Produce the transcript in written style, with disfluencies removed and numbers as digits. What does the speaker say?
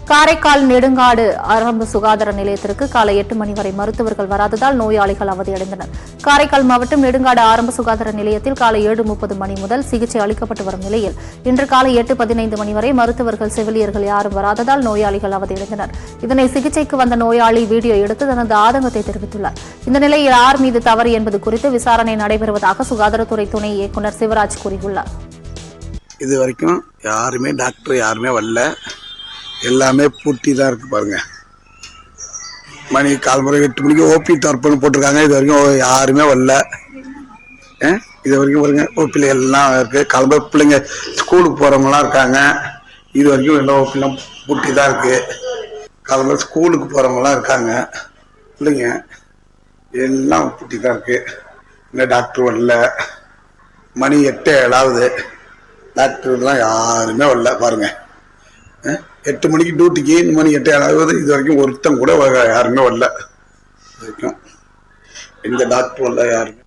காரைக்கால் நெடுங்காடு ஆரம்ப சுகாதார நிலையத்திற்கு காலை 8 மணி வரை மருத்துவர்கள் வராததால் நோயாளிகள் அவதியடைந்தனர். காரைக்கால் மாவட்டம் நெடுங்காடு ஆரம்ப சுகாதார நிலையத்தில் காலை 7:30 மணி முதல் சிகிச்சை அளிக்கப்பட்டு வரும் நிலையில் இன்று காலை 8:15 மணி வரை மருத்துவர்கள் செவிலியர்கள் யாரும் வராததால் நோயாளிகள் அவதியடைந்தனர். இதனை சிகிச்சைக்கு வந்த நோயாளி வீடியோ எடுத்து தனது ஆதங்கத்தை தெரிவித்துள்ளார். இந்த நிலையில் யார் மீது தவறு என்பது குறித்து விசாரணை நடைபெறுவதாக சுகாதாரத்துறை துணை இயக்குநர் சிவராஜ் கூறியுள்ளார். இதுவரைக்கும் யாருமே டாக்டர் யாருமே வரல, எல்லாமே பூட்டி தான் இருக்கு. பாருங்க, மணி காலம்புரை 8 மணிக்கு ஓபி தரப்புன்னு போட்டிருக்காங்க. இது வரைக்கும் யாருமே வரல. இது வரைக்கும் பாருங்க, ஓபில எல்லாம் இருக்கு. காலம்புரை பிள்ளைங்க ஸ்கூலுக்கு போறவங்கலாம் இருக்காங்க. இது வரைக்கும் எல்லாம் ஓபிலாம் பூட்டி தான் இருக்கு. காலம்புரை ஸ்கூலுக்கு போறவங்கலாம் இருக்காங்க. பிள்ளைங்க எல்லாம் பூட்டி தான் இருக்கு. இன்னும் டாக்டர் வரல. மணி 8:07 டாக்டர்லாம் யாருமே வரல. பாருங்க, 8 மணிக்கு டியூட்டிக்கு இந்த மணி 8:07 இது வரைக்கும் ஒருத்தன் கூட யாருமே வரல. வரைக்கும் எந்த டாக்டர் வரல யாருமே.